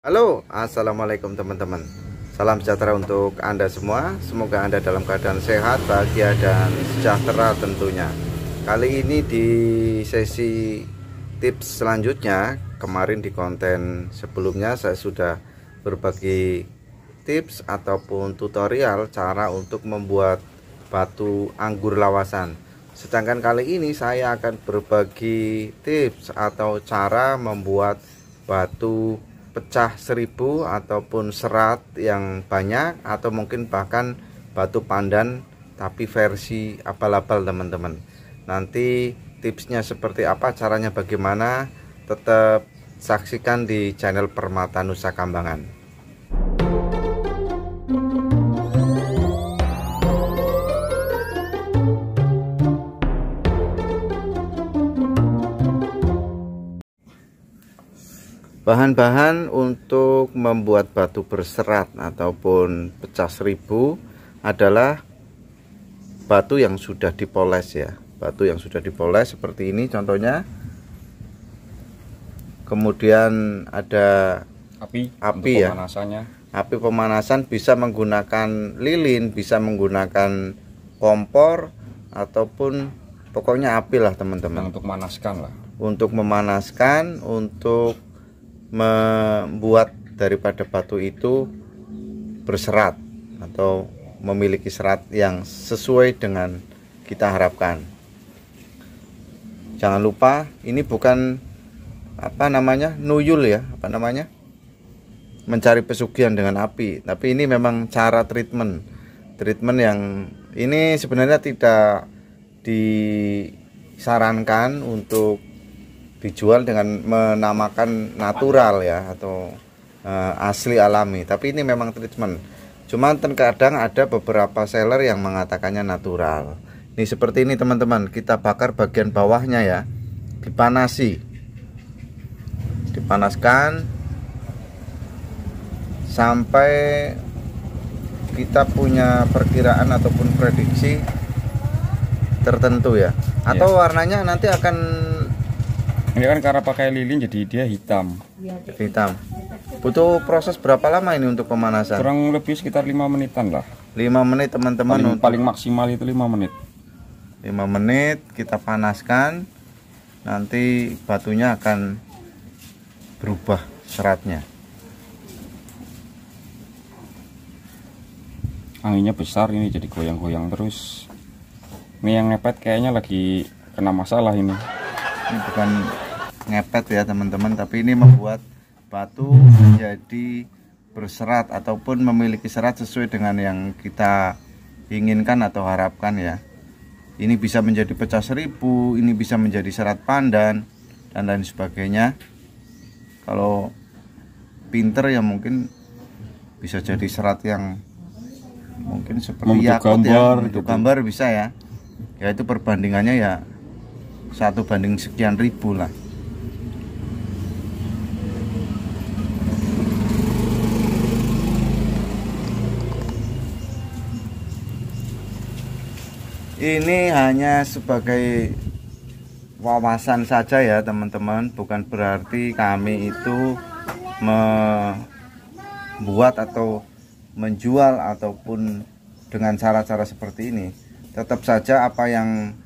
Halo, assalamualaikum teman-teman. Salam sejahtera untuk Anda semua. Semoga Anda dalam keadaan sehat, bahagia, dan sejahtera tentunya. Kali ini di sesi tips selanjutnya, kemarin di konten sebelumnya saya sudah berbagi tips ataupun tutorial cara untuk membuat batu anggur lawasan. Sedangkan kali ini saya akan berbagi tips atau cara membuat batu pecah 1000 ataupun serat yang banyak, atau mungkin bahkan batu pandan tapi versi abal-abal teman-teman. Nanti tipsnya seperti apa, caranya bagaimana, tetap saksikan di channel Permata Nusa Kambangan. Bahan-bahan untuk membuat batu berserat ataupun pecah 1000 adalah batu yang sudah dipoles ya. Batu yang sudah dipoles seperti ini contohnya. Kemudian ada api ya. Api pemanasan bisa menggunakan lilin, bisa menggunakan kompor, ataupun pokoknya api lah teman-teman. Untuk memanaskan lah. Untuk memanaskan, untuk membuat daripada batu itu berserat atau memiliki serat yang sesuai dengan kita harapkan. Jangan lupa ini bukan nuyul ya, mencari pesugihan dengan api, tapi ini memang cara treatment yang ini sebenarnya tidak disarankan untuk dijual dengan menamakan natural ya, atau asli alami, tapi ini memang treatment. Cuman terkadang ada beberapa seller yang mengatakannya natural. Ini seperti ini teman-teman, kita bakar bagian bawahnya ya, dipanaskan sampai kita punya perkiraan ataupun prediksi tertentu ya. Atau warnanya nanti akan, ini kan karena pakai lilin jadi dia hitam. Hitam. Butuh proses berapa lama ini untuk pemanasan? Kurang lebih sekitar 5 menitan lah. 5 menit teman-teman. Paling maksimal itu 5 menit. 5 menit kita panaskan. Nanti batunya akan berubah seratnya. Anginnya besar ini, jadi goyang-goyang terus. Ini yang ngepet kayaknya lagi kena masalah ini. Ini bukan ngepet ya teman-teman, tapi ini membuat batu menjadi berserat ataupun memiliki serat sesuai dengan yang kita inginkan atau harapkan ya. Ini bisa menjadi pecah 1000, ini bisa menjadi serat pandan dan lain sebagainya. Kalau pinter ya mungkin bisa jadi serat yang mungkin seperti yakut ya, untuk gambar bisa ya. Ya itu perbandingannya ya 1 banding sekian ribu lah. Ini hanya sebagai wawasan saja ya teman-teman, bukan berarti kami itu membuat atau menjual ataupun dengan cara-cara seperti ini. Tetap saja apa yang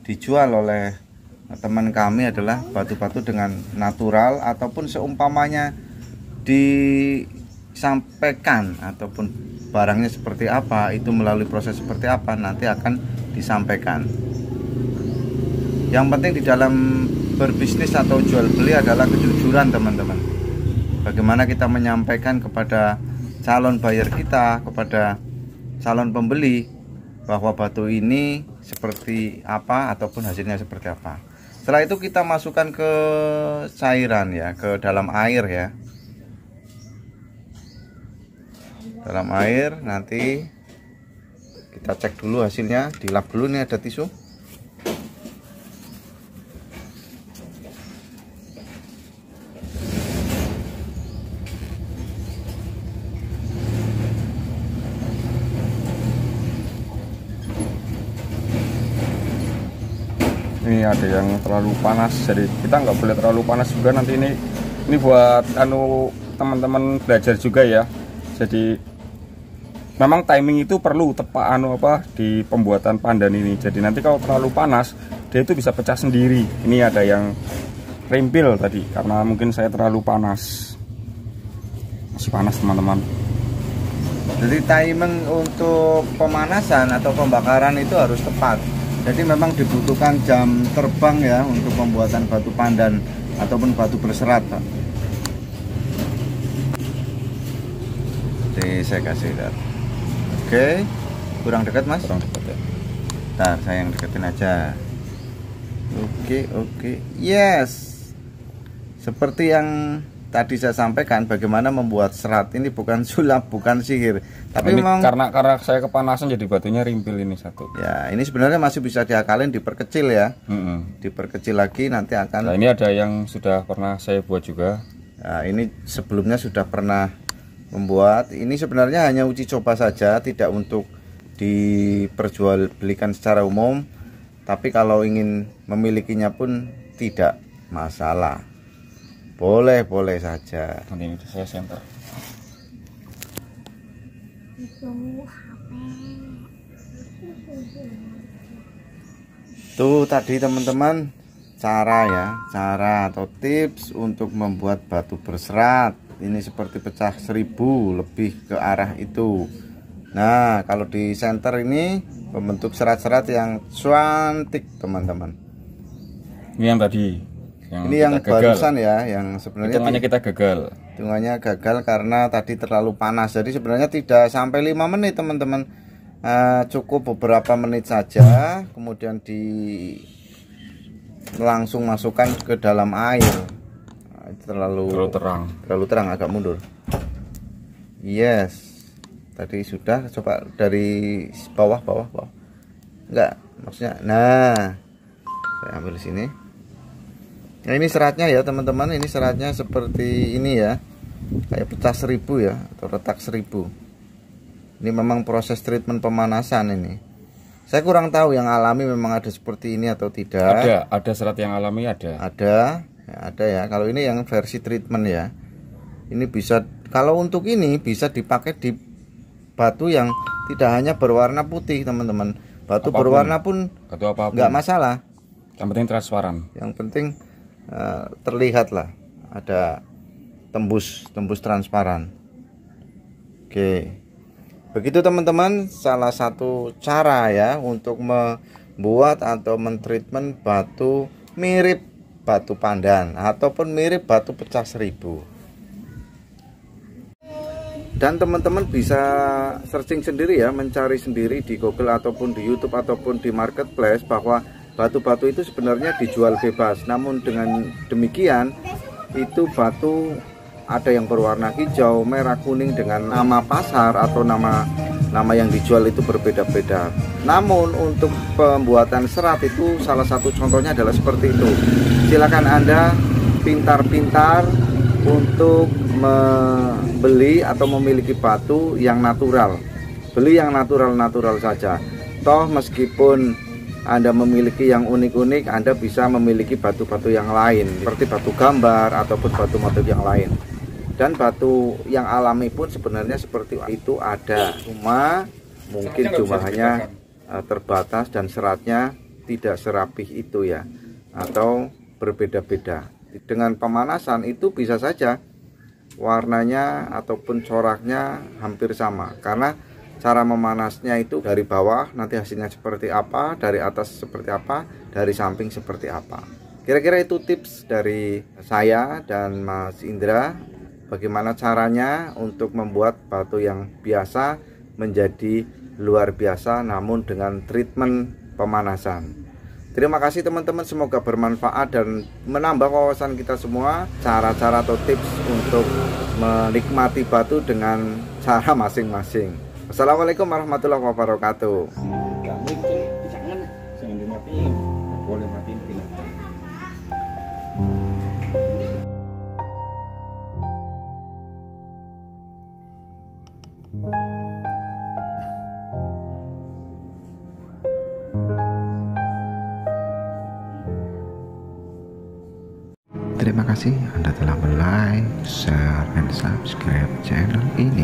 dijual oleh teman kami adalah batu-batu dengan natural, ataupun seumpamanya disampaikan ataupun barangnya seperti apa, itu melalui proses seperti apa nanti akan disampaikan. Yang penting di dalam berbisnis atau jual beli adalah kejujuran teman-teman. Bagaimana kita menyampaikan kepada calon buyer kita, kepada calon pembeli, bahwa batu ini seperti apa ataupun hasilnya seperti apa. Setelah itu kita masukkan ke cairan ya, ke dalam air ya. Dalam air nanti kita cek dulu hasilnya, dilap dulu. Nih ada tisu. Ini ada yang terlalu panas, jadi kita nggak boleh terlalu panas juga nanti. Ini buat teman-teman belajar juga ya. Jadi memang timing itu perlu tepat di pembuatan pandan ini. Jadi nanti kalau terlalu panas dia itu bisa pecah sendiri. Ini ada yang rimpil tadi karena mungkin saya terlalu panas. Masih panas teman-teman. Jadi timing untuk pemanasan atau pembakaran itu harus tepat. Jadi memang dibutuhkan jam terbang ya untuk pembuatan batu pandan ataupun batu berserat, Pak. Jadi saya kasih lihat. Oke, kurang dekat Mas? Kurang dekat ya. Ntar saya yang deketin aja. Oke, yes. Seperti yang tadi saya sampaikan, bagaimana membuat serat ini bukan sulap, bukan sihir, tapi ini memang karena saya kepanasan jadi batunya rimpil ini satu. ya. Ini sebenarnya masih bisa diakalin, diperkecil ya, diperkecil lagi nanti akan. Nah, ini ada yang sudah pernah saya buat juga. Nah, ini sebelumnya sudah pernah membuat. Ini sebenarnya hanya uji coba saja, tidak untuk diperjualbelikan secara umum. Tapi kalau ingin memilikinya pun tidak masalah. Boleh saja. Nanti ini saya center. Tuh tadi teman-teman cara atau tips untuk membuat batu berserat. Ini seperti pecah 1000, lebih ke arah itu. Nah, kalau di center ini membentuk serat-serat yang cantik teman-teman. Ini yang tadi. Ini yang barusan ya, yang sebenarnya hitungannya kita gagal. Hitungannya gagal karena tadi terlalu panas. Jadi sebenarnya tidak sampai 5 menit teman-teman. Cukup beberapa menit saja, kemudian langsung masukkan ke dalam air. Terlalu terang, agak mundur. Yes. Tadi sudah, coba dari bawah. Enggak, maksudnya. Nah, saya ambil sini. Nah, ini seratnya ya teman-teman, ini seratnya seperti ini ya, kayak pecah 1000 ya, atau retak 1000. Ini memang proses treatment pemanasan ini. Saya kurang tahu yang alami memang ada seperti ini atau tidak. Ada serat yang alami ada. Ada ya. Kalau ini yang versi treatment ya. Ini bisa, kalau untuk ini bisa dipakai di batu yang tidak hanya berwarna putih teman-teman. Batu apapun, berwarna pun nggak masalah. Yang penting transparan. Yang penting terlihat lah ada tembus transparan. Oke, begitu teman-teman, salah satu cara ya untuk membuat atau mentreatment batu mirip batu pandan ataupun mirip batu pecah 1000. Dan teman-teman bisa searching sendiri ya, mencari sendiri di Google ataupun di YouTube ataupun di marketplace bahwa batu-batu itu sebenarnya dijual bebas. Namun dengan demikian itu batu ada yang berwarna hijau, merah, kuning dengan nama pasar atau nama yang dijual itu berbeda-beda. Namun untuk pembuatan serat itu salah satu contohnya adalah seperti itu. Silakan Anda pintar-pintar untuk membeli atau memiliki batu yang natural. Beli yang natural saja. Toh meskipun Anda memiliki yang unik-unik, Anda bisa memiliki batu-batu yang lain seperti batu gambar ataupun batu motif yang lain. Dan batu yang alami pun sebenarnya seperti itu ada, cuma mungkin jumlahnya terbatas dan seratnya tidak serapih itu ya, atau berbeda-beda. Dengan pemanasan itu bisa saja warnanya ataupun coraknya hampir sama, karena cara memanasnya itu dari bawah nanti hasilnya seperti apa, dari atas seperti apa, dari samping seperti apa. Kira-kira itu tips dari saya dan Mas Indra, bagaimana caranya untuk membuat batu yang biasa menjadi luar biasa namun dengan treatment pemanasan. Terima kasih teman-teman, semoga bermanfaat dan menambah wawasan kita semua cara-cara atau tips untuk menikmati batu dengan cara masing-masing. Assalamualaikum warahmatullahi wabarakatuh. Jangan dimatiin, boleh matiin Terima kasih Anda telah like, share, dan subscribe channel ini.